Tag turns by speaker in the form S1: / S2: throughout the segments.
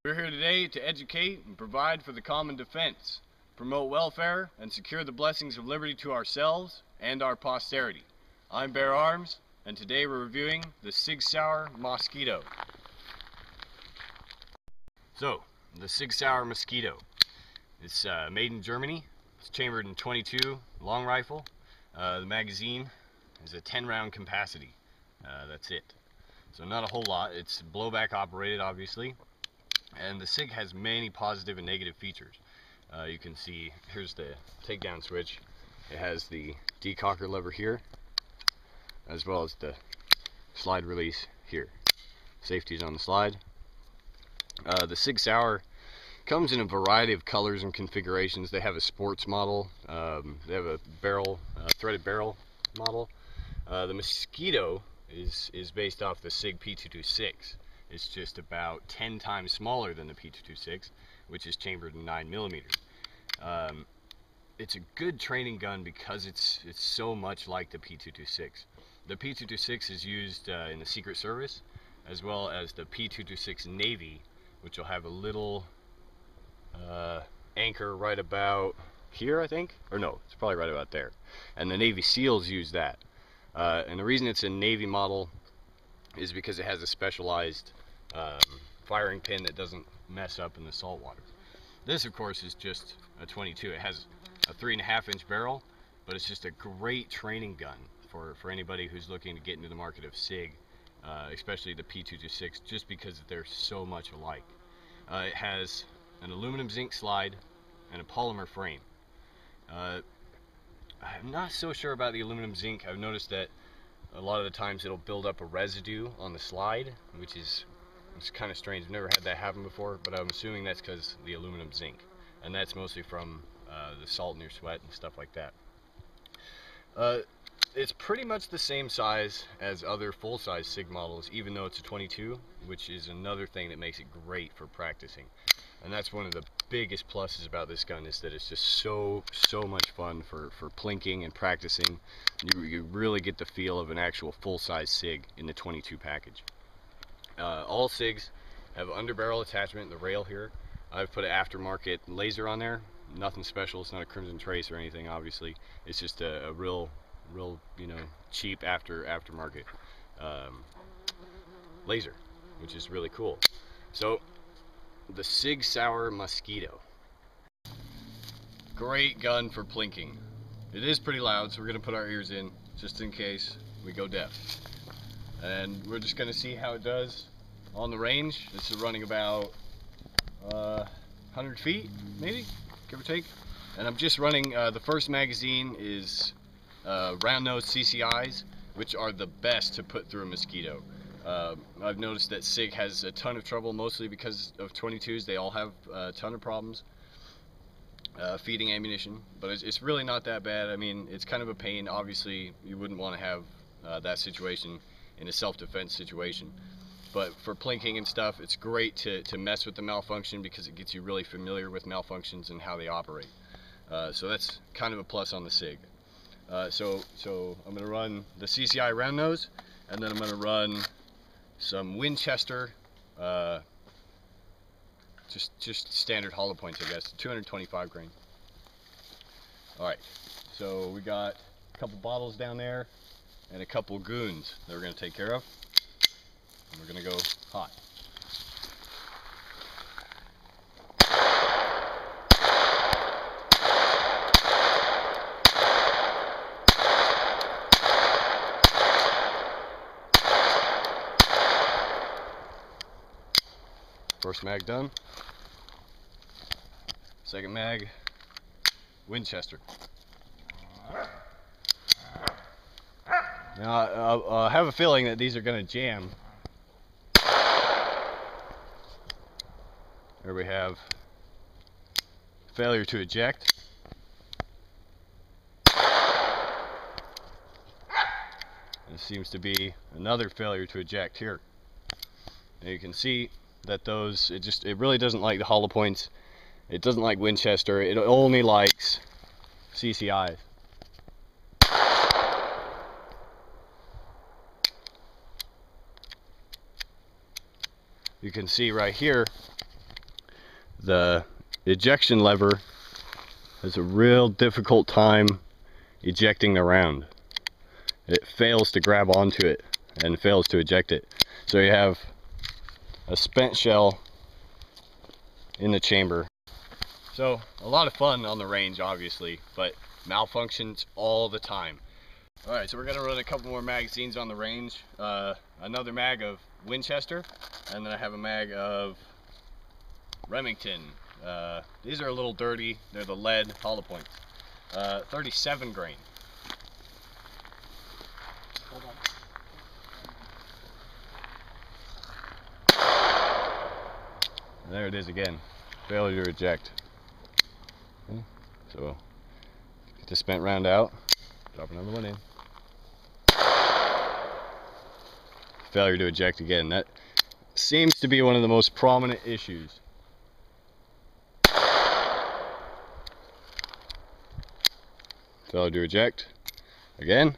S1: We're here today to educate and provide for the common defense, promote welfare, and secure the blessings of liberty to ourselves and our posterity. I'm Bear Arms, and today we're reviewing the Sig Sauer Mosquito. So, the Sig Sauer Mosquito. It's made in Germany. It's chambered in .22 long rifle. The magazine is a 10-round capacity. That's it. So not a whole lot. It's blowback operated, obviously. And the Sig has many positive and negative features. You can see, here's the takedown switch. It has the decocker lever here, as well as the slide release here. Safety is on the slide. The Sig Sauer comes in a variety of colors and configurations. They have a sports model. They have a barrel, threaded barrel model. The Mosquito is based off the Sig P226. It's just about 10 times smaller than the P226, which is chambered in 9mm. It's a good training gun because it's so much like the P226. The P226 is used in the Secret Service, as well as the P226 Navy, which will have a little anchor right about here, I think, or no, it's probably right about there. And the Navy SEALs use that. And the reason it's a Navy model is because it has a specialized firing pin that doesn't mess up in the salt water. This, of course, is just a .22. It has a 3.5-inch barrel, but it's just a great training gun for anybody who's looking to get into the market of SIG, especially the P226, just because they're so much alike. It has an aluminum zinc slide and a polymer frame. I'm not so sure about the aluminum zinc. I've noticed that a lot of the times it'll build up a residue on the slide, which is kind of strange. I've never had that happen before, but I'm assuming that's because the aluminum zinc, and that's mostly from the salt in your sweat and stuff like that. It's pretty much the same size as other full-size SIG models, even though it's a .22, which is another thing that makes it great for practicing. And that's one of the biggest pluses about this gun, is that it's just so much fun for plinking and practicing. You really get the feel of an actual full-size SIG in the .22 package. All SIGs have underbarrel attachment, the rail here. I've put an aftermarket laser on there. Nothing special. It's not a Crimson Trace or anything, obviously. It's just a real cheap aftermarket laser, which is really cool. So the Sig Sauer Mosquito, great gun for plinking. It is pretty loud, so we're gonna put our ears in just in case we go deaf, and we're just gonna see how it does on the range. This is running about 100 feet, maybe, give or take. And I'm just running, the first magazine is round nose CCIs, which are the best to put through a Mosquito. I've noticed that SIG has a ton of trouble, mostly because of .22s. They all have a ton of problems feeding ammunition, but it's really not that bad. I mean, it's kind of a pain. Obviously, you wouldn't want to have that situation in a self-defense situation. But for plinking and stuff, it's great to mess with the malfunction, because it gets you really familiar with malfunctions and how they operate. So that's kind of a plus on the SIG. So I'm going to run the CCI round nose, and then I'm going to run some Winchester, just standard hollow points, I guess, 225 grain. Alright, so we got a couple bottles down there and a couple goons that we're going to take care of. And we're going to go hot. First mag done. Second mag, Winchester. Now I have a feeling that these are going to jam. There we have failure to eject. There seems to be another failure to eject here. And you can see that those, it really doesn't like the hollow points. It doesn't like Winchester. It only likes CCI. You can see right here the ejection lever has a real difficult time ejecting the round. It fails to grab onto it and fails to eject it. So you have a spent shell in the chamber. So a lot of fun on the range, obviously, but malfunctions all the time. Alright, so we're going to run a couple more magazines on the range. Another mag of Winchester, and then I have a mag of Remington. These are a little dirty. They're the lead hollow points. 37 grain. Hold on. There it is again. Failure to eject. Okay. So get the spent round out. Drop another one in. Failure to eject again. That seems to be one of the most prominent issues. Failure to eject again.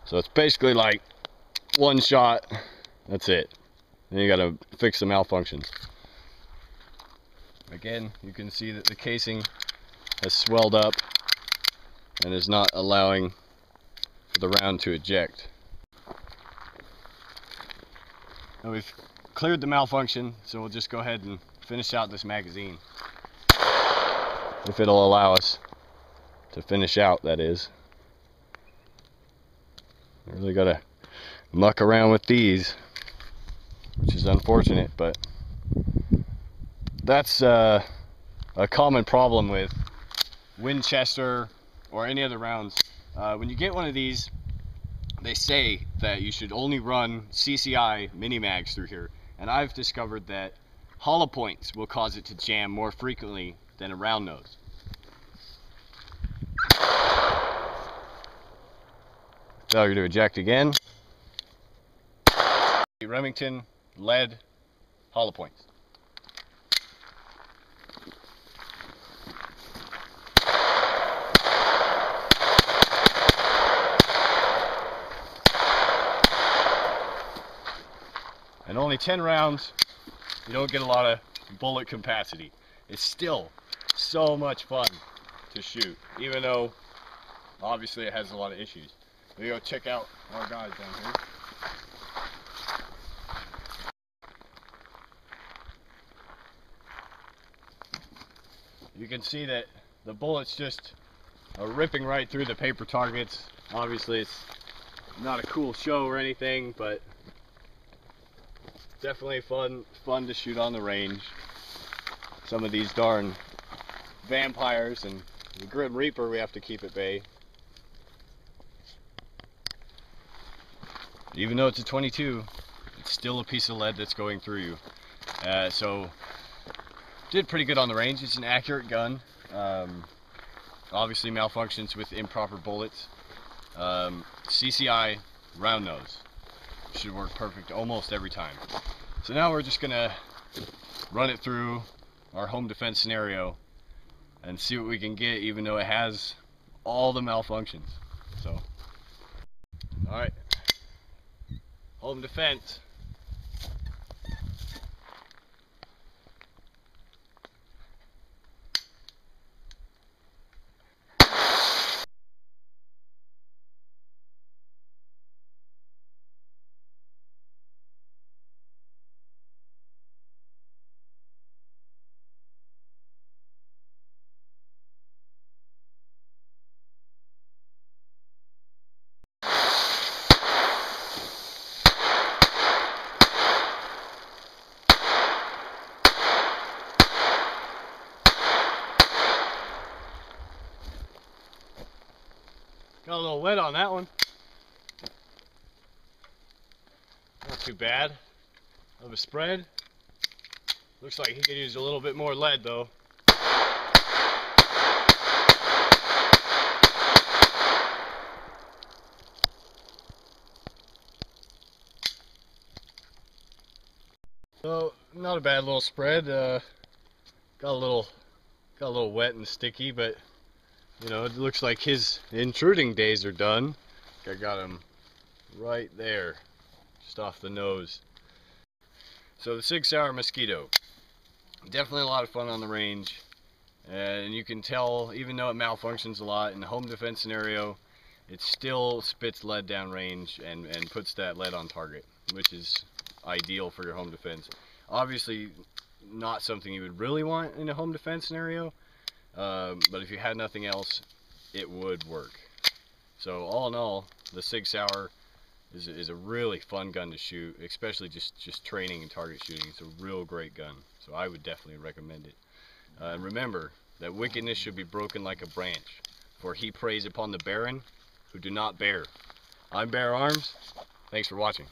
S1: So it's basically like one shot, that's it. Then you gotta fix the malfunctions. Again, you can see that the casing has swelled up and is not allowing the round to eject. Now we've cleared the malfunction, so we'll just go ahead and finish out this magazine. If it'll allow us to finish out, that is. Really gotta muck around with these, which is unfortunate, but that's a common problem with Winchester or any other rounds. When you get one of these, they say that you should only run CCI mini mags through here, and I've discovered that hollow points will cause it to jam more frequently than a round nose. Failure to eject again. Remington lead hollow points. And only 10 rounds, you don't get a lot of bullet capacity. It's still so much fun to shoot, even though obviously it has a lot of issues. We go check out our guys down here. You can see that the bullets just are ripping right through the paper targets. Obviously it's not a cool show or anything, but definitely fun to shoot on the range. Some of these darn vampires and the Grim Reaper we have to keep at bay. Even though it's a 22, it's still a piece of lead that's going through you. So did pretty good on the range. It's an accurate gun. Obviously malfunctions with improper bullets. CCI round nose should work perfect almost every time. So now we're just gonna run it through our home defense scenario and see what we can get, even though it has all the malfunctions. So, all right, home defense. Got a little wet on that one. Not too bad of a spread. Looks like he could use a little bit more lead though. So not a bad little spread. Got a little wet and sticky, but you know, it looks like his intruding days are done. I got him right there, just off the nose. So the Sig Sauer Mosquito, definitely a lot of fun on the range, and you can tell, even though it malfunctions a lot in the home defense scenario, it still spits lead down range and puts that lead on target, which is ideal for your home defense. Obviously not something you would really want in a home defense scenario, but if you had nothing else, it would work. So all in all, the Sig Sauer is a really fun gun to shoot, especially just training and target shooting. It's a real great gun, so I would definitely recommend it. And remember that wickedness should be broken like a branch, for he preys upon the barren who do not bear. I'm Bear Arms. Thanks for watching.